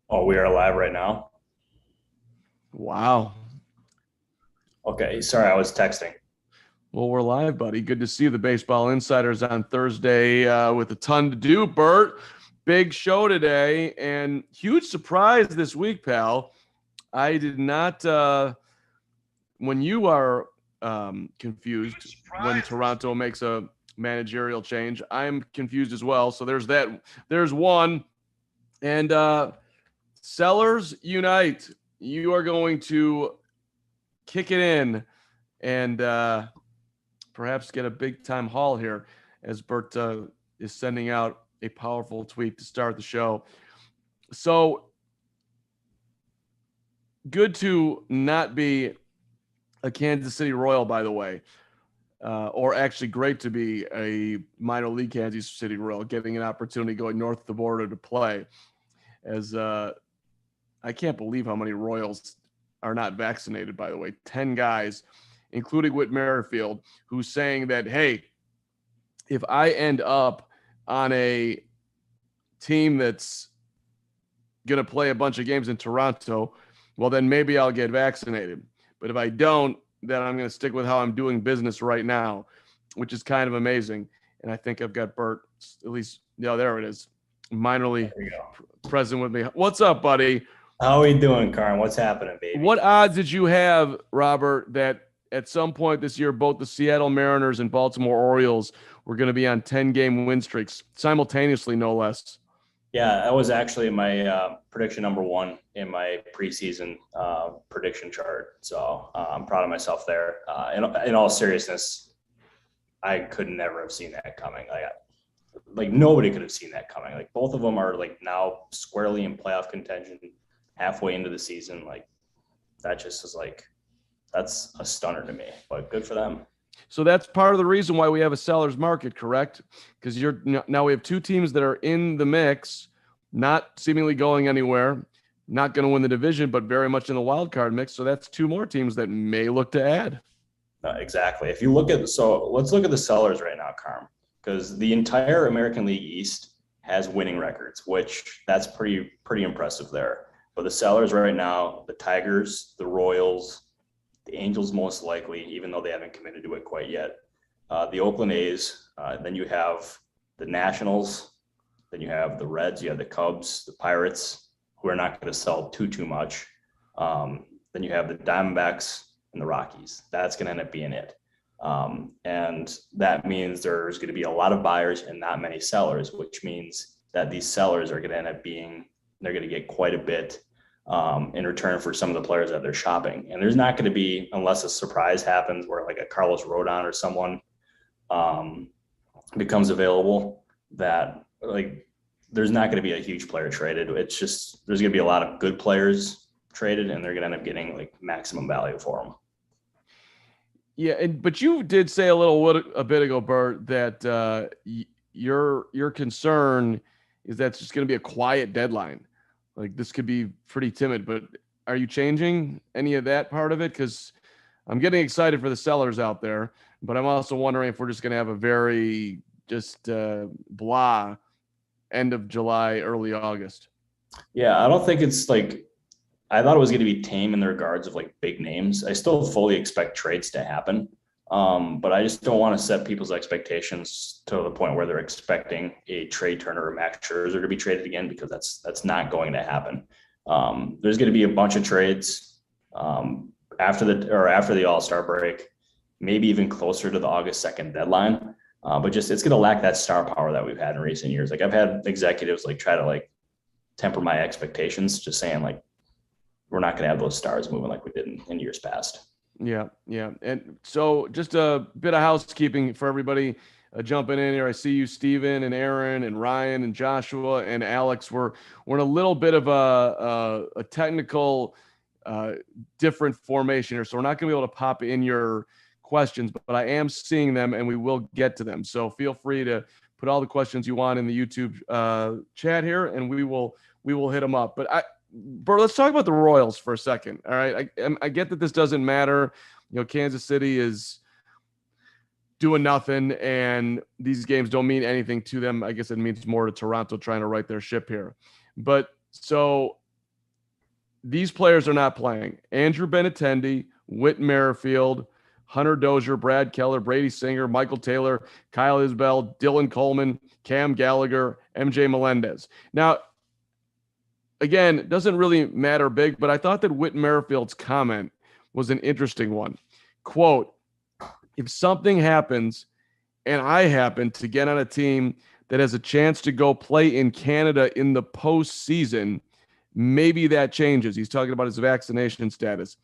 Oh, we are live right now. Wow. Okay, sorry, I was texting. Well, we're live, buddy. Good to see you. The Baseball Insiders on Thursday with a ton to do. Bert, big show today and huge surprise this week, pal. I did not, when you are confused when Toronto makes a managerial change, I'm confused as well. So there's that. There's one. And Sellers Unite. You are going to kick it in and perhaps get a big time haul here as Bert is sending out a powerful tweet to start the show. So good to not be a Kansas City Royal, by the way, or actually great to be a minor league Kansas City Royal, getting an opportunity going north of the border to play. As I can't believe how many Royals are not vaccinated, by the way. 10 guys, including Whit Merrifield, who's saying that, hey, if I end up on a team that's going to play a bunch of games in Toronto, well, then maybe I'll get vaccinated. But if I don't, then I'm going to stick with how I'm doing business right now, which is kind of amazing. And I think I've got Bert, at least, there it is, minorly present with me. What's up, buddy? How are we doing, Karn? What's happening, baby? What odds did you have, Robert, that at some point this year, both the Seattle Mariners and Baltimore Orioles were going to be on 10-game win streaks simultaneously, no less? Yeah, that was actually my prediction number one in my preseason prediction chart. So I'm proud of myself there. In all seriousness, I could never have seen that coming. Like nobody could have seen that coming. Like both of them are like now squarely in playoff contention halfway into the season. Like that just is like that's a stunner to me. But good for them. So that's part of the reason why we have a seller's market, correct? Because now we have two teams that are in the mix, not seemingly going anywhere, not going to win the division, but very much in the wild card mix. So that's two more teams that may look to add. Exactly. If you look at let's look at the sellers right now, Carm, because the entire American League East has winning records, which that's pretty impressive there. But the sellers right now, the Tigers, the Royals, the Angels most likely, even though they haven't committed to it quite yet. The Oakland A's, then you have the Nationals, then you have the Reds, you have the Cubs, the Pirates, who are not going to sell too much. Then you have the Diamondbacks and the Rockies. That's going to end up being it. And that means there's going to be a lot of buyers and not many sellers, which means that these sellers are going to end up they're going to get quite a bit in return for some of the players that they're shopping. And there's not going to be, unless a surprise happens where like a Carlos Rodon or someone becomes available, that like there's not going to be a huge player traded. It's just there's going to be a lot of good players traded, and they're going to end up getting like maximum value for them. Yeah, but you did say a bit ago, Bert, that your concern is that it's just going to be a quiet deadline. Like this could be pretty timid, but are you changing any of that part of it? Because I'm getting excited for the sellers out there, but I'm also wondering if we're just going to have a very just blah end of July, early August. Yeah, I don't think it's like I thought it was going to be tame in the regards of like big names. I still fully expect trades to happen. But I just don't want to set people's expectations to the point where they're expecting a trade Turner or Max Scherzer to be traded again, because that's not going to happen. There's going to be a bunch of trades after the All-Star break, maybe even closer to the August 2nd deadline. But just it's going to lack that star power that we've had in recent years. Like I've had executives like try to like temper my expectations, just saying like we're not going to have those stars moving like we did in years past. Yeah, yeah. And so just a bit of housekeeping for everybody jumping in here. I see you, Steven and Aaron and Ryan and Joshua and Alex. We're in a little bit of a technical different formation here. So we're not going to be able to pop in your questions, but I am seeing them and we will get to them. So feel free to put all the questions you want in the YouTube chat here and we will hit them up. But Bert, let's talk about the Royals for a second. All right. I get that this doesn't matter. You know, Kansas City is doing nothing and these games don't mean anything to them. I guess it means more to Toronto trying to right their ship here. But so these players are not playing. Andrew Benintendi, Whit Merrifield, Hunter Dozier, Brad Keller, Brady Singer, Michael Taylor, Kyle Isbell, Dylan Coleman, Cam Gallagher, MJ Melendez. Now, again, it doesn't really matter big, but I thought that Whit Merrifield's comment was an interesting one. Quote, if something happens and I happen to get on a team that has a chance to go play in Canada in the postseason, maybe that changes. He's talking about his vaccination status.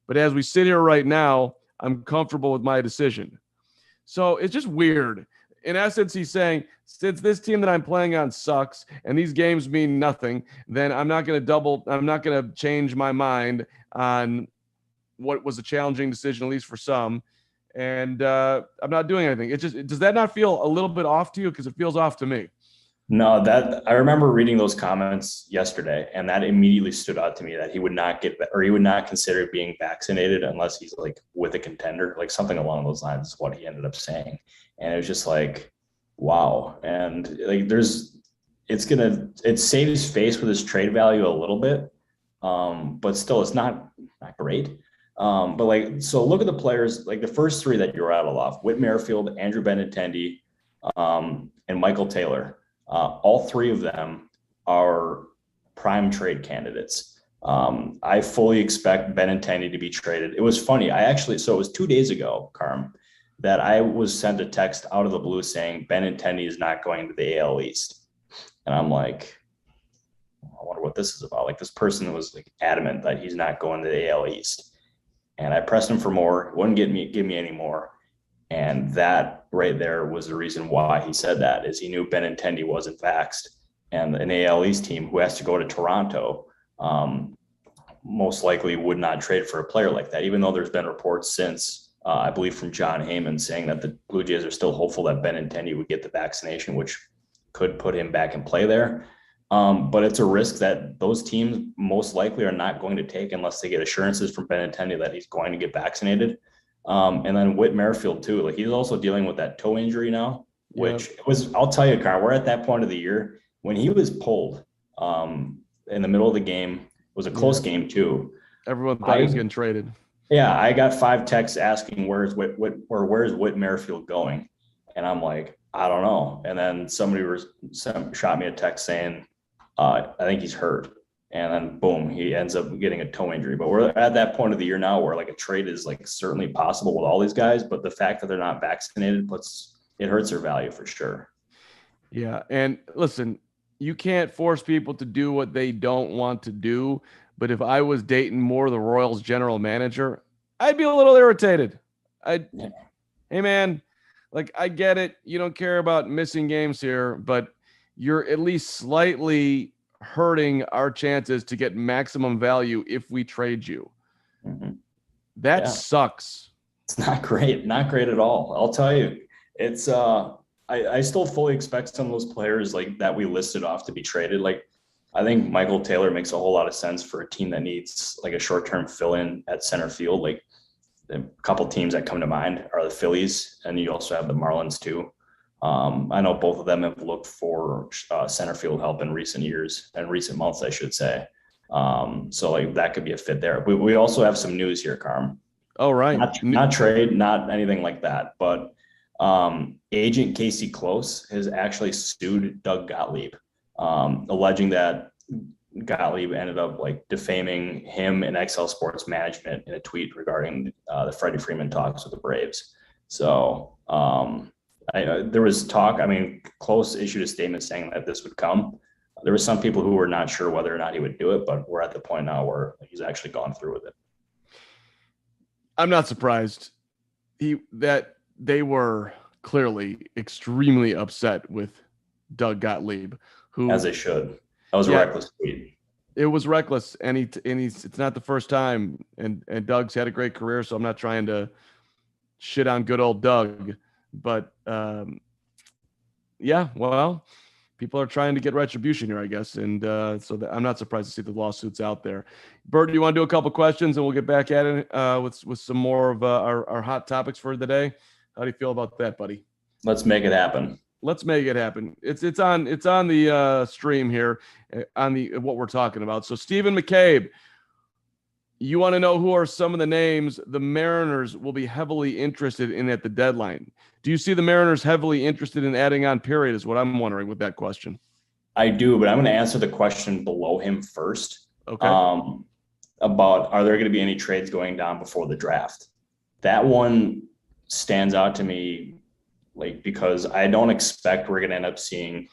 But as we sit here right now, I'm comfortable with my decision. So it's just weird. In essence, he's saying, since this team that I'm playing on sucks and these games mean nothing, then I'm not going to change my mind on what was a challenging decision, at least for some. And I'm not doing anything. Does that not feel a little bit off to you? Because it feels off to me. No, that I remember reading those comments yesterday, and that immediately stood out to me that he would not consider being vaccinated unless he's like with a contender, like something along those lines is what he ended up saying. And it was just like, wow. And like it saved his face with his trade value a little bit. But still it's not great. But like, so look at the players, like the first three that you rattled off: Whit Merrifield, Andrew Benintendi, and Michael Taylor. All three of them are prime trade candidates. I fully expect Benintendi to be traded. It was funny. So it was 2 days ago, Carm, that I was sent a text out of the blue saying Benintendi is not going to the AL East. And I'm like, I wonder what this is about. Like, this person was like adamant that he's not going to the AL East. And I pressed him for more. Wouldn't give me any more. And that right there was the reason why he said that, is he knew Benintendi wasn't vaxxed, and an AL East team who has to go to Toronto most likely would not trade for a player like that, even though there's been reports since, I believe from John Heyman, saying that the Blue Jays are still hopeful that Benintendi would get the vaccination, which could put him back in play there. But it's a risk that those teams most likely are not going to take unless they get assurances from Benintendi that he's going to get vaccinated. And then Whit Merrifield too, like he's also dealing with that toe injury now, which I'll tell you, Carl, we're at that point of the year when he was pulled in the middle of the game. It was a close game too. Everyone thought he was getting traded. Yeah, I got 5 texts asking where's Whit Merrifield going, and I'm like, I don't know. And then somebody shot me a text saying, I think he's hurt. And then boom, he ends up getting a toe injury. But we're at that point of the year now where like a trade is like certainly possible with all these guys, but the fact that they're not vaccinated it hurts their value for sure. Yeah. And listen, you can't force people to do what they don't want to do. But if I was Dayton Moore, the Royals general manager, I'd be a little irritated. Hey man, like I get it. You don't care about missing games here, but you're at least slightly hurting our chances to get maximum value if we trade you. Mm-hmm. That sucks. It's not great at all. I'll tell you, it's I still fully expect some of those players like that we listed off to be traded. Like I think Michael Taylor makes a whole lot of sense for a team that needs like a short-term fill-in at center field. Like a couple teams that come to mind are the Phillies, and you also have the Marlins too. I know both of them have looked for center field help in recent months, I should say. So like that could be a fit there. We also have some news here, Carm. Oh, right. Not trade, not anything like that. But agent Casey Close has actually sued Doug Gottlieb, alleging that Gottlieb ended up like defaming him and XL Sports Management in a tweet regarding the Freddie Freeman talks with the Braves. So there was talk. I mean, Close issued a statement saying that this would come. There were some people who were not sure whether or not he would do it, but we're at the point now where he's actually gone through with it. I'm not surprised that they were clearly extremely upset with Doug Gottlieb, who, as they should. That was a reckless tweet. It was reckless, and it's not the first time. And Doug's had a great career, so I'm not trying to shit on good old Doug. But well, people are trying to get retribution here, I guess. And so I'm not surprised to see the lawsuits out there. Bert, do you want to do a couple questions and we'll get back at it with some more of our hot topics for the day? How do you feel about that, buddy? Let's make it happen. Let's make it happen. It's on the stream here on what we're talking about. So Stephen McCabe, You want to know who are some of the names the Mariners will be heavily interested in at the deadline? Do you see the Mariners heavily interested in adding on period is what I'm wondering with that question. I do, but I'm going to answer the question below him first. Okay. About are there going to be any trades going down before the draft? That one stands out to me, like, because I don't expect we're going to end up seeing,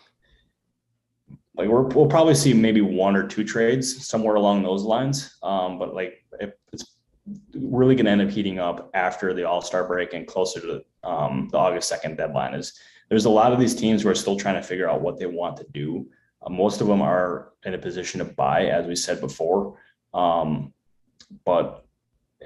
like, we'll probably see maybe 1 or 2 trades somewhere along those lines. But like, it's really going to end up heating up after the All-Star break and closer to the August 2nd deadline. There's a lot of these teams who are still trying to figure out what they want to do. Most of them are in a position to buy, as we said before. And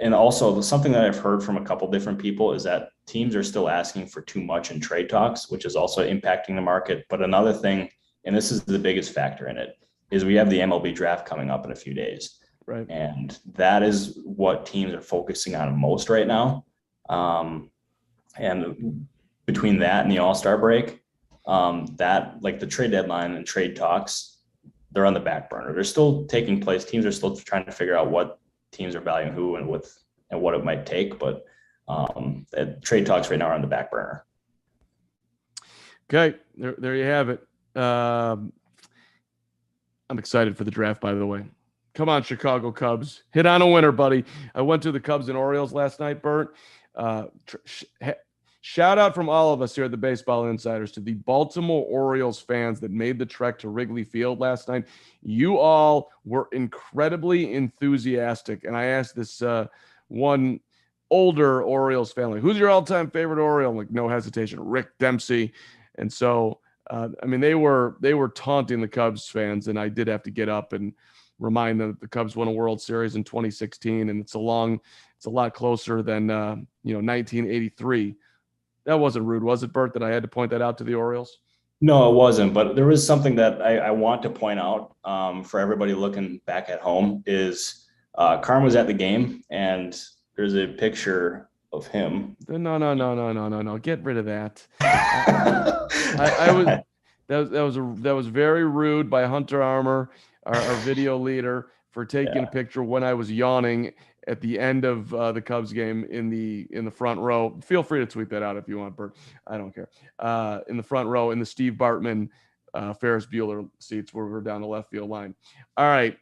also something that I've heard from a couple different people is that teams are still asking for too much in trade talks, which is also impacting the market. But another thing, and this is the biggest factor in it, is we have the MLB draft coming up in a few days. Right. And that is what teams are focusing on most right now. And between that and the All-Star break, that, like, the trade deadline and trade talks, they're on the back burner. They're still taking place. Teams are still trying to figure out what teams are valuing who and what it might take. But trade talks right now are on the back burner. Okay, there you have it. I'm excited for the draft, by the way. Come on, Chicago Cubs. Hit on a winner, buddy. I went to the Cubs and Orioles last night, Bert. Shout out from all of us here at the Baseball Insiders to the Baltimore Orioles fans that made the trek to Wrigley Field last night. You all were incredibly enthusiastic. And I asked this one older Orioles family, who's your all-time favorite Oriole? I'm like, no hesitation, Rick Dempsey. And so, they were taunting the Cubs fans, and I did have to get up and remind them that the Cubs won a World Series in 2016, and it's a lot closer than 1983. That wasn't rude, was it, Bert, that I had to point that out to the Orioles? No, it wasn't. But there was something that I want to point out for everybody looking back at home is Carm was at the game, and there's a picture of him. No. Get rid of that. That was very rude by Hunter Armour, our video leader, for taking a picture when I was yawning at the end of the Cubs game in the front row. Feel free to tweet that out if you want, Bert. I don't care. In the front row in the Steve Bartman, Ferris Bueller seats where we're down the left field line. All right.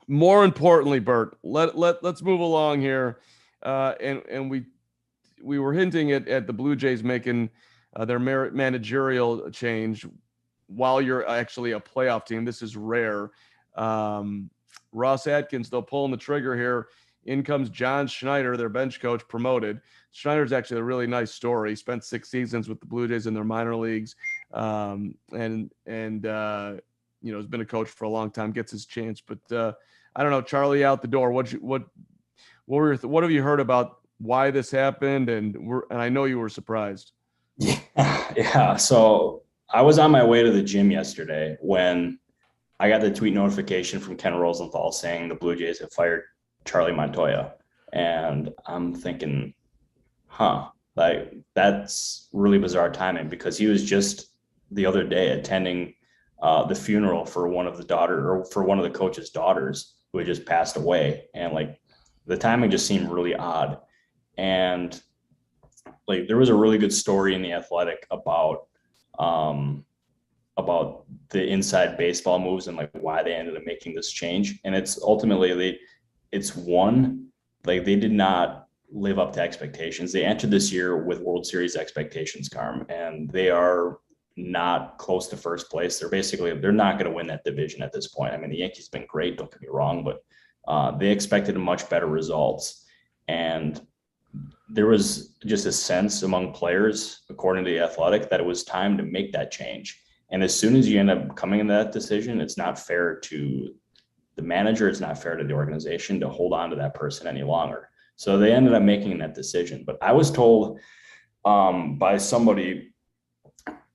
More importantly, Bert, let's move along here. And we were hinting at the Blue Jays making their managerial change while you're actually a playoff team. This is rare. Ross Atkins, though, pulling the trigger here. In comes John Schneider, their bench coach, promoted. Schneider's actually a really nice story. He spent 6 seasons with the Blue Jays in their minor leagues, and has been a coach for a long time. Gets his chance, but I don't know. Charlie, out the door. What have you heard about why this happened? And I know you were surprised. Yeah. So I was on my way to the gym yesterday when I got the tweet notification from Ken Rosenthal saying the Blue Jays have fired Charlie Montoya. And I'm thinking, like, that's really bizarre timing, because he was just the other day attending the funeral for one of the coach's daughters who had just passed away. And like, the timing just seemed really odd. And like, there was a really good story in The Athletic about the inside baseball moves and like why they ended up making this change. And it's ultimately they did not live up to expectations. They entered this year with World Series expectations, Carm, and they are not close to first place. They're not going to win that division at this point. I mean, the Yankees have been great, don't get me wrong, but they expected much better results. And there was just a sense among players, according to The Athletic, that it was time to make that change. And as soon as you end up coming to that decision, it's not fair to the manager, it's not fair to the organization to hold on to that person any longer. So they ended up making that decision. But I was told by somebody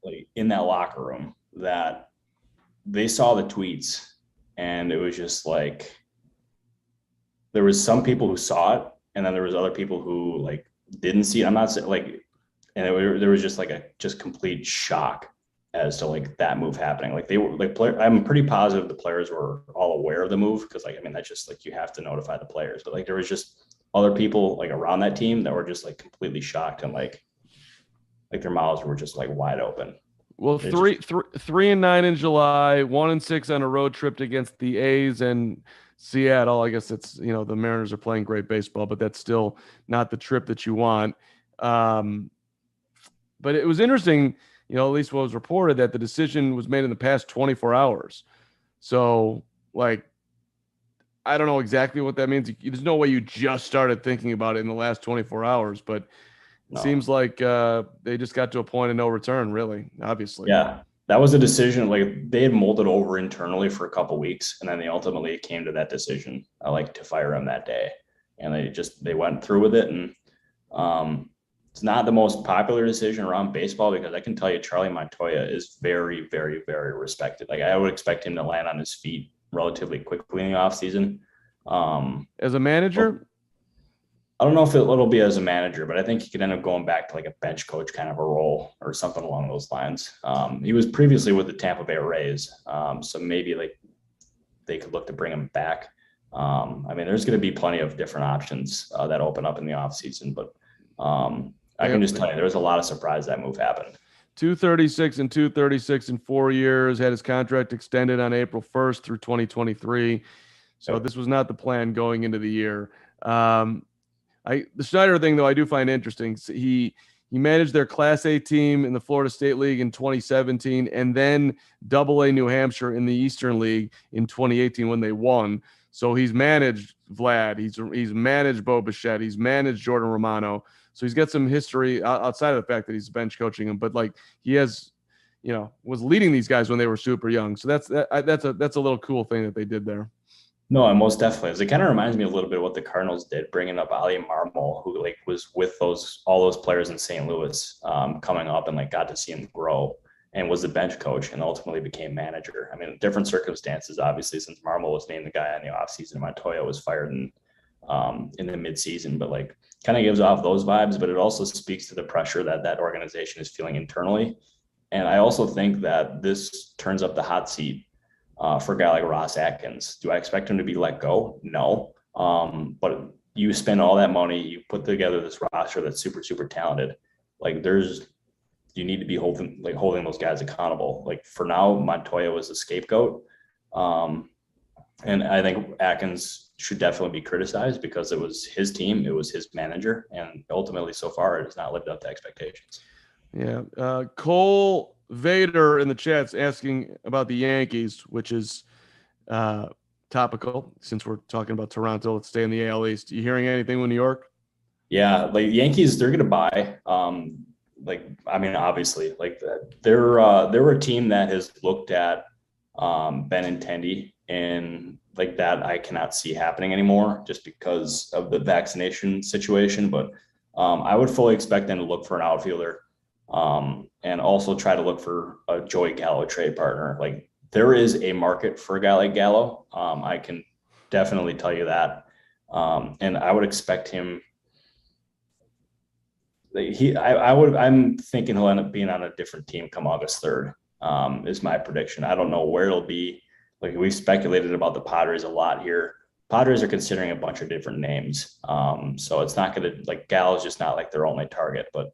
like in that locker room that they saw the tweets, and it was just like, there was some people who saw it, and then there was other people who like didn't see it. I'm not saying like, and there was just like a complete shock as to like that move happening. Like they were like I'm pretty positive the players were all aware of the move because like I mean that's just like you have to notify the players, but like there was just other people like around that team that were just like completely shocked and like their mouths were just like wide open. Well, They 3-9 in July, 1-6 on a road trip against the A's and Seattle. I guess it's, the Mariners are playing great baseball, but that's still not the trip that you want. But it was interesting, at least what was reported, that the decision was made in the past 24 hours. So, like, I don't know exactly what that means. There's no way you just started thinking about it in the last 24 hours, but it seems like they just got to a point of no return, really, obviously. Yeah, that was a decision. Like they had molded over internally for a couple weeks, and then they ultimately came to that decision, like to fire him that day. And they went through with it. And it's not the most popular decision around baseball because I can tell you Charlie Montoya is very, very, very respected. Like I would expect him to land on his feet relatively quickly in the offseason. As a manager? I don't know if it'll be as a manager, but I think he could end up going back to like a bench coach kind of a role or something along those lines. He was previously with the Tampa Bay Rays. So maybe like they could look to bring him back. I mean, there's going to be plenty of different options that open up in the offseason, but I can just tell you, there was a lot of surprise that move happened. 236 and 236 in 4 years, had his contract extended on April 1st through 2023. So This was not the plan going into the year. The Schneider thing, though, I do find interesting. He managed their Class A team in the Florida State League in 2017, and then Double-A New Hampshire in the Eastern League in 2018 when they won. So he's managed Vlad, he's managed Bo Bichette, he's managed Jordan Romano. So he's got some history outside of the fact that he's bench coaching him, but like he has, was leading these guys when they were super young. So that's a little cool thing that they did there. No, most definitely. It kind of reminds me a little bit of what the Cardinals did, bringing up Ali Marmol, who like was with all those players in St. Louis coming up and like got to see him grow and was the bench coach and ultimately became manager. I mean, different circumstances, obviously, since Marmol was named the guy in the offseason, Montoya was fired in the midseason, but like kind of gives off those vibes, but it also speaks to the pressure that organization is feeling internally. And I also think that this turns up the hot seat for a guy like Ross Atkins. Do I expect him to be let go? No. But you spend all that money, you put together this roster that's super, super talented. Like you need to be holding those guys accountable. Like for now, Montoya was the scapegoat. And I think Atkins should definitely be criticized because it was his team, it was his manager, and ultimately so far it has not lived up to expectations. Yeah. Cole Vader in the chat's asking about the Yankees, which is topical since we're talking about Toronto. Let's stay in the AL East. You hearing anything with New York? Yeah, like Yankees, they're going to buy. Obviously, like they're a team that has looked at Benintendi and like that I cannot see happening anymore just because of the vaccination situation. But I would fully expect them to look for an outfielder and also try to look for a Joey Gallo trade partner. Like there is a market for a guy like Gallo. I can definitely tell you that. And I would expect him. I'm thinking he'll end up being on a different team come August 3rd, is my prediction. I don't know where it'll be. Like we've speculated about the Padres a lot here. Padres are considering a bunch of different names. So it's not going to like Gallo's just not like their only target, but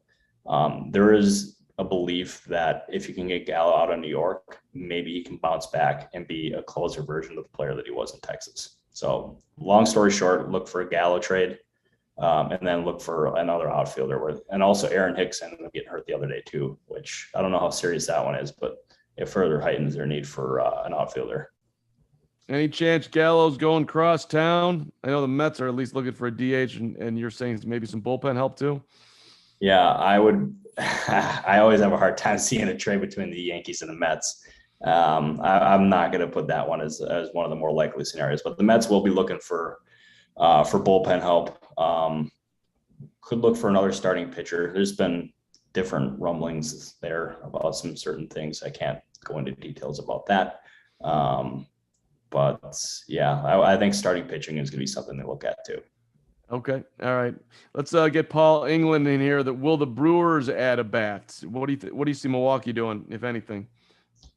there is a belief that if you can get Gallo out of New York, maybe he can bounce back and be a closer version of the player that he was in Texas. So long story short, look for a Gallo trade. And then look for another outfielder and also Aaron Hicks ended up getting hurt the other day too, which I don't know how serious that one is, but it further heightens their need for an outfielder. Any chance Gallo's going cross town? I know the Mets are at least looking for a DH and you're saying maybe some bullpen help too. Yeah, I would. I always have a hard time seeing a trade between the Yankees and the Mets. I'm not going to put that one as one of the more likely scenarios, but the Mets will be looking for bullpen help. Could look for another starting pitcher. There's been different rumblings there about some certain things. I can't go into details about that. But yeah, I think starting pitching is going to be something to look at too. Okay. All right. Let's get Paul England in here. That will the Brewers add a bat? What do you what do you see Milwaukee doing, if anything?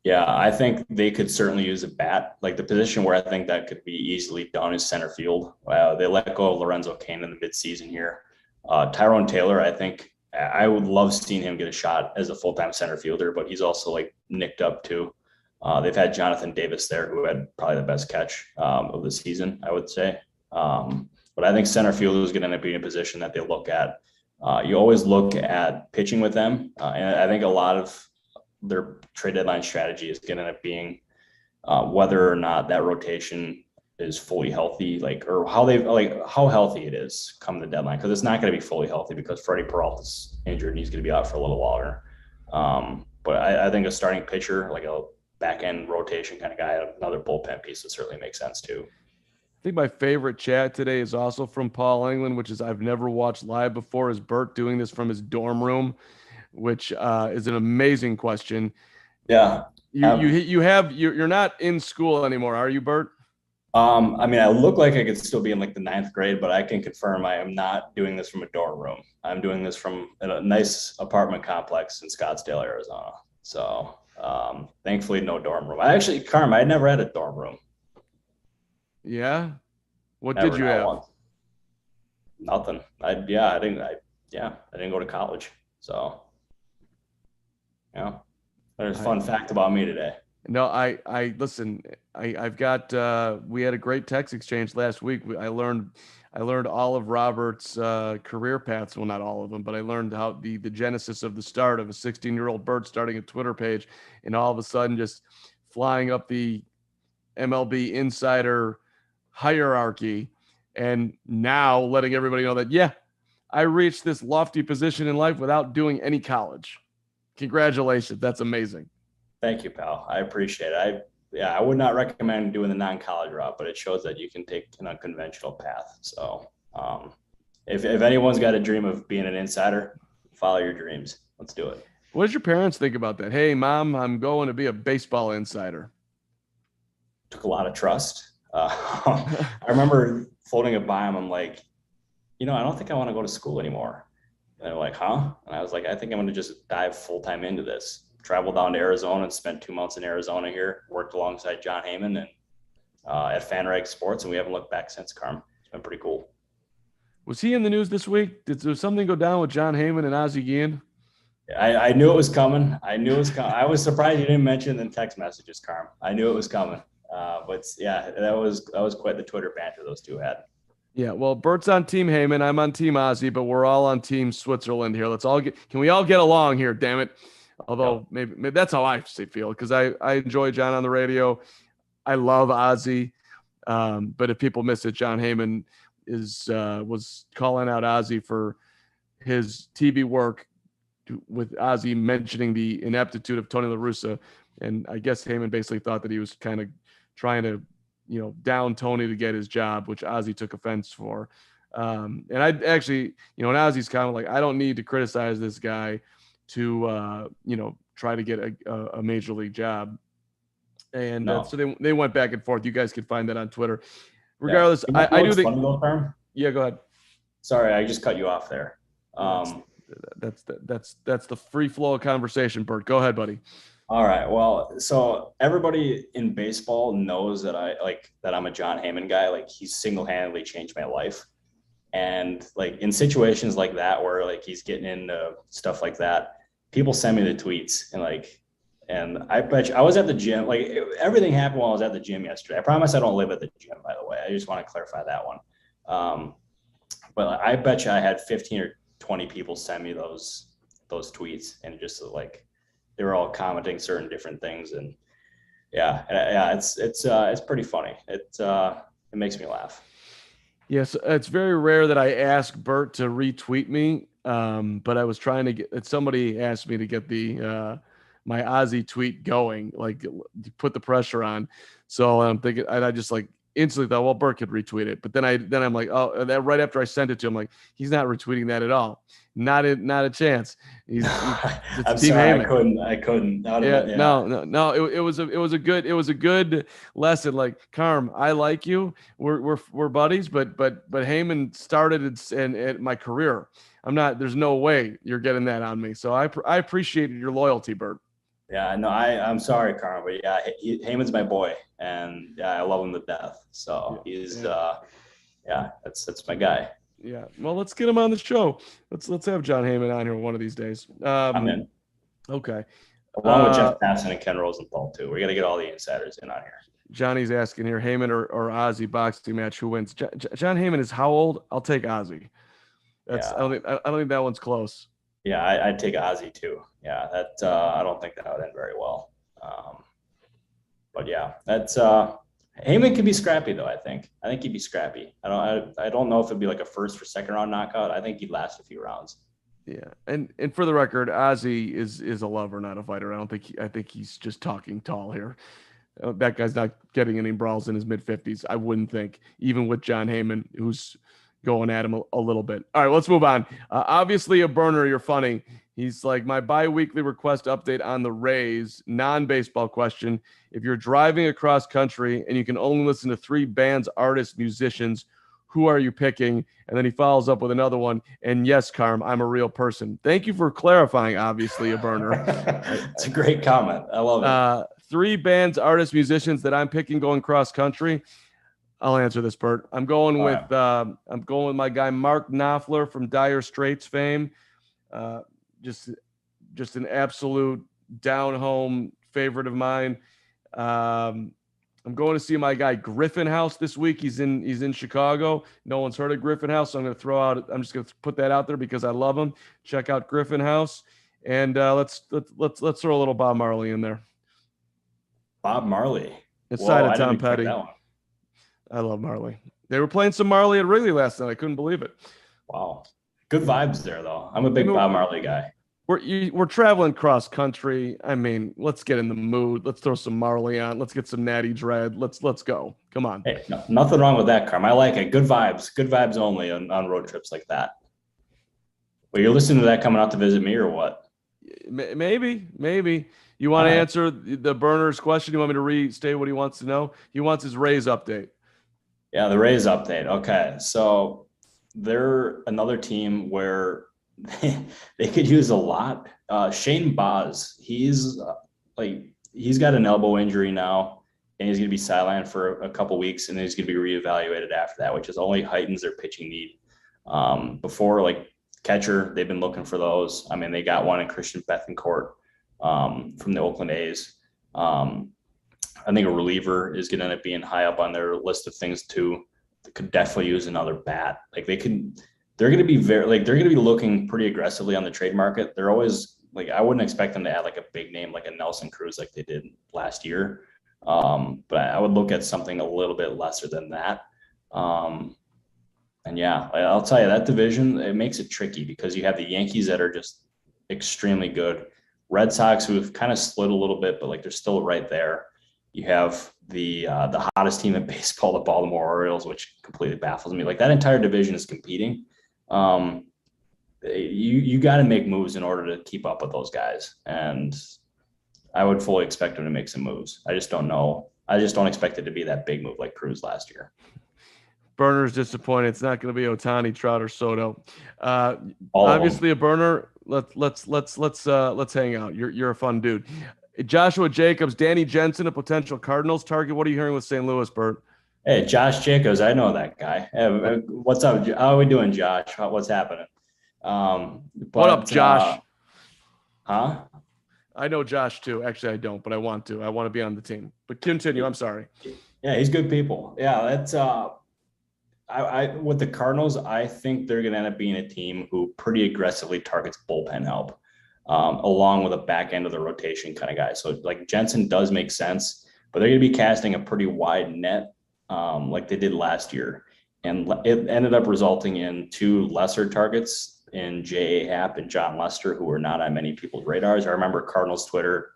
Yeah, I think they could certainly use a bat. Like the position where I think that could be easily done is center field. They let go of Lorenzo Cain in the midseason here. Tyrone Taylor, I think I would love seeing him get a shot as a full-time center fielder, but he's also like nicked up too. They've had Jonathan Davis there, who had probably the best catch of the season, I would say. But I think center field is going to be in a position that they look at. You always look at pitching with them, and I think a lot of their trade deadline strategy is going to end up being whether or not that rotation is fully healthy, or how healthy it is come the deadline, because it's not going to be fully healthy because Freddie Peralta's injured and he's going to be out for a little longer. But I think a starting pitcher, like a back end rotation kind of guy, another bullpen piece would certainly make sense too. I think my favorite chat today is also from Paul England, which is I've never watched live before. Is Bert doing this from his dorm room, which is an amazing question. Yeah. You're not in school anymore, are you, Bert? I mean, I look like I could still be in like the 9th grade, but I can confirm I am not doing this from a dorm room. I'm doing this from a nice apartment complex in Scottsdale, Arizona. So thankfully, no dorm room. Carm, I never had a dorm room. Yeah. What Never, did you not have? once. Nothing. I didn't go to college. So, yeah. There's a fun fact about me today. No, I listen. I've got. We had a great text exchange last week. I learned all of Robert's career paths. Well, not all of them, but I learned how the genesis of the start of a 16-year-old Bert starting a Twitter page, and all of a sudden just flying up the MLB Insider hierarchy, and now letting everybody know that I reached this lofty position in life without doing any college. Congratulations, that's amazing. Thank you, pal. I appreciate it. I would not recommend doing the non-college route, but it shows that you can take an unconventional path. So if anyone's got a dream of being an insider, follow your dreams. Let's do it. What did your parents think about that? Hey, Mom, I'm going to be a baseball insider. Took a lot of trust. I remember floating it by them. I'm like, I don't think I want to go to school anymore. And they're like, huh? And I was like, I think I'm going to just dive full-time into this. Traveled down to Arizona and spent 2 months in Arizona here, worked alongside John Heyman and at FanRag Sports, and we haven't looked back since, Carm. It's been pretty cool. Was he in the news this week? Did there something go down with John Heyman and Ozzie Guillen? I knew it was coming. I was surprised you didn't mention the text messages, Carm. I knew it was coming. But yeah, that was quite the Twitter banter those two had. Yeah, well, Bert's on Team Heyman, I'm on Team Ozzie, but we're all on Team Switzerland here. Can we all get along here, damn it? Although maybe that's how I feel, because I enjoy John on the radio. I love Ozzie. But if people miss it, John Heyman was calling out Ozzie for his TV work with Ozzie mentioning the ineptitude of Tony La Russa. And I guess Heyman basically thought that he was kind of trying to, down Tony to get his job, which Ozzie took offense for. And I actually, and Ozzie's kind of like, I don't need to criticize this guy to, try to get a major league job. And so they went back and forth. You guys can find that on Twitter. Regardless, I do think. Yeah, go ahead. Sorry, I just cut you off there. That's the free flow of conversation, Bert. Go ahead, buddy. All right. Well, so everybody in baseball knows that I'm a John Heyman guy. Like, he's single-handedly changed my life. And like in situations like that, where like he's getting into stuff like that, people send me the tweets and I bet you I was at the gym. Like everything happened while I was at the gym yesterday. I promise I don't live at the gym, by the way. I just want to clarify that one. But I bet you I had 15 or 20 people send me those tweets, and just like they were all commenting certain different things, and it's pretty funny. It makes me laugh. Yes, it's very rare that I ask Bert to retweet me, but I was trying to get. Somebody asked me to get my Ozzie tweet going, like put the pressure on. So I'm thinking, I just like instantly thought, well, Burt could retweet it. But then I'm like, oh, that right after I sent it to him, like, he's not retweeting that at all. Not a chance. It's I'm Team sorry, Heyman. I couldn't. Yeah, no. It was a good lesson. Like, Carm, I like you. We're buddies, but Heyman started and my career. There's no way you're getting that on me. So I appreciate your loyalty, Bert. Yeah, no, I'm sorry, Carmen, but yeah, Heyman's my boy, and yeah, I love him to death. So he's that's my guy. Yeah. Well, let's get him on the show. Let's have John Heyman on here one of these days. I'm in. Okay. Along with Jeff Passan and Ken Rosenthal too. We got to get all the insiders in on here. Johnny's asking here, Heyman or Ozzy boxing match, who wins? John Heyman is how old? I'll take Ozzy. I don't think that one's close. Yeah, I'd take Ozzy too. Yeah, that I don't think that would end very well. But yeah, that's Heyman can be scrappy though. I think he'd be scrappy. I don't know if it'd be like a first or second round knockout. I think he'd last a few rounds. Yeah, and for the record, Ozzy is a lover, not a fighter. I think he's just talking tall here. That guy's not getting any brawls in his mid-50s. I wouldn't think, even with John Heyman, who's going at him a little bit. All right, let's move on. Obviously, a burner. You're funny. He's like, my bi-weekly request update on the Rays, non-baseball question. If you're driving across country and you can only listen to 3 bands, artists, musicians, who are you picking? And then he follows up with another one. And yes, Carm, I'm a real person. Thank you for clarifying, obviously, a burner. It's a great comment. I love it. 3 bands, artists, musicians that I'm picking going cross country. I'll answer this, Bert. I'm going with my guy Mark Knopfler from Dire Straits fame. Just an absolute down home favorite of mine. I'm going to see my guy Griffin House this week. He's in Chicago. No one's heard of Griffin House, so I'm just going to put that out there because I love him. Check out Griffin House, and let's throw a little Bob Marley in there. Bob Marley. Inside of Tom Petty. I love Marley. They were playing some Marley at Wrigley last night. I couldn't believe it. Wow. Good vibes there, though. I'm a big Bob Marley guy. We're traveling cross country. I mean, let's get in the mood. Let's throw some Marley on. Let's get some Natty Dread. Let's go. Come on. Hey, nothing wrong with that, Carm. I like it. Good vibes only on road trips like that. Well, you're listening to that coming out to visit me or what? Maybe. You want to answer the burner's question? You want me to restate what he wants to know? He wants his Rays update. Yeah, the Rays update. Okay, so they're another team where they could use a lot. Shane Baz, he's got an elbow injury now, and he's going to be sidelined for a couple weeks, and then he's going to be reevaluated after that, which is only heightens their pitching need. Before, like catcher, they've been looking for those. I mean, they got one in Christian Bethancourt from the Oakland A's. I think a reliever is going to end up being high up on their list of things too. They could definitely use another bat. Like they're going to be they're going to be looking pretty aggressively on the trade market. They're always like, I wouldn't expect them to add like a big name, like a Nelson Cruz, like they did last year. But I would look at something a little bit lesser than that. And yeah, I'll tell you, that division, it makes it tricky because you have the Yankees that are just extremely good. Red Sox, who have kind of slid a little bit, but like they're still right there. You have the hottest team in baseball, the Baltimore Orioles, which completely baffles me. Like that entire division is competing. You got to make moves in order to keep up with those guys. And I would fully expect them to make some moves. I just don't know. I just don't expect it to be that big move like Cruz last year. Burner's disappointed. It's not going to be Ohtani, Trout, or Soto. Obviously a burner. Let's hang out. You're a fun dude. Joshua Jacobs, Danny Jensen, a potential Cardinals target. What are you hearing with St. Louis, Bert? Hey, Josh Jacobs, I know that guy. Hey, what's up? How are we doing, Josh? What's happening? What up, Josh? Huh? I know Josh too. Actually, I don't, but I want to. I want to be on the team. But continue. I'm sorry. Yeah, he's good people. Yeah, that's I with the Cardinals, I think they're going to end up being a team who pretty aggressively targets bullpen help, along with a back end of the rotation kind of guy. So like Jensen does make sense, but they're going to be casting a pretty wide net, like they did last year, and it ended up resulting in 2 lesser targets in J.A. Happ and John Lester, who were not on many people's radars. I remember Cardinals Twitter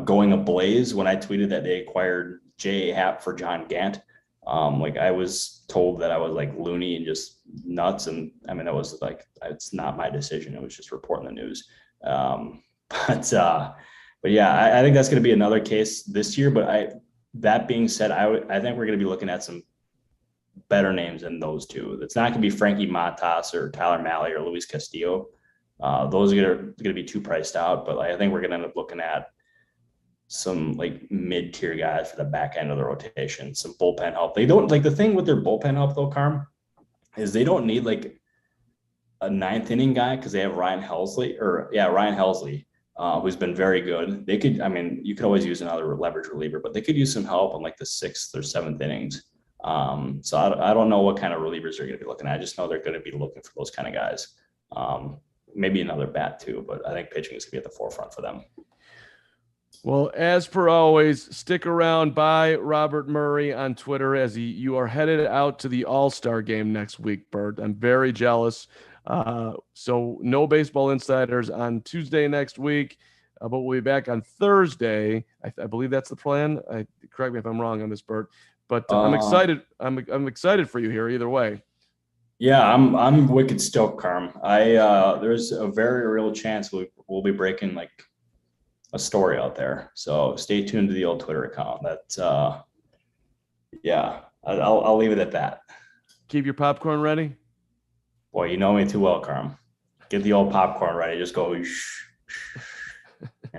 going ablaze when I tweeted that they acquired J.A. Happ for John Gant. Like I was told that I was like loony and just nuts. And I mean, it was like, it's not my decision. It was just reporting the news. Um, but yeah, I think that's going to be another case this year. But that being said, I think we're going to be looking at some better names than those two. It's not going to be Frankie Matas or Tyler Mahle or Luis Castillo. Those are going to be too priced out. But I think we're going to end up looking at some like mid-tier guys for the back end of the rotation, some bullpen help. They don't like the thing with their bullpen help though, Carm, is they don't need like a ninth inning guy because they have Ryan Helsley, who's been very good. They could, I mean, you could always use another leverage reliever, but they could use some help in like the 6th or 7th innings. So I don't know what kind of relievers they're going to be looking at. I just know they're going to be looking for those kind of guys. Maybe another bat too, but I think pitching is going to be at the forefront for them. Well, as per always, stick around by Robert Murray on Twitter as you are headed out to the All-Star game next week, Bert. I'm very jealous. So no Baseball Insiders on Tuesday next week, but we'll be back on Thursday. I believe that's the plan. Correct me if I'm wrong on this, Bert. But I'm excited. I'm excited for you here either way. Yeah, I'm wicked stoked, Carm. There's a very real chance we'll be breaking like a story out there. So stay tuned to the old Twitter account. I'll leave it at that. Keep your popcorn ready. Boy, you know me too well, Carm. Get the old popcorn ready. Just go yeah,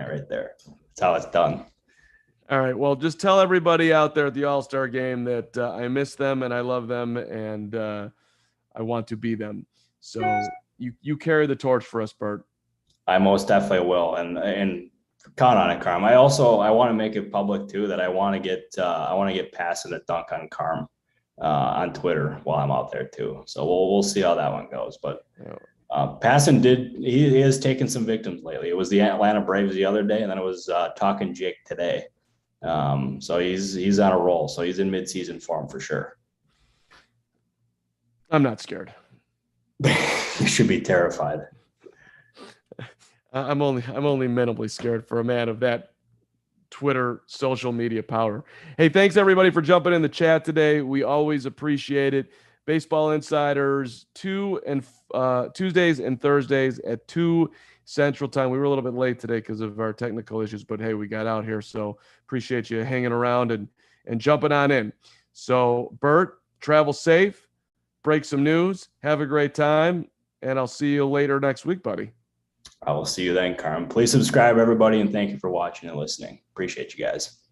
right there. That's how it's done. All right. Well, just tell everybody out there at the All-Star game that I miss them and I love them and I want to be them. So you carry the torch for us, Bert. I most definitely will. And count on it, Carm. I want to make it public too that I want to get Passan a dunk on Carm on Twitter while I'm out there too. So we'll see how that one goes. But Passan he has taken some victims lately. It was the Atlanta Braves the other day, and then it was Talking Jake today. So he's on a roll. So he's in midseason form for sure. I'm not scared. You should be terrified. I'm only minimally scared for a man of that Twitter social media power. Hey, thanks everybody for jumping in the chat today. We always appreciate it. Baseball Insiders Tuesdays and Thursdays at 2 Central Time. We were a little bit late today because of our technical issues, but hey, we got out here, so appreciate you hanging around and jumping on in. So, Bert, travel safe, break some news, have a great time, and I'll see you later next week, buddy. I will see you then, Carm. Please subscribe, everybody, and thank you for watching and listening. Appreciate you guys.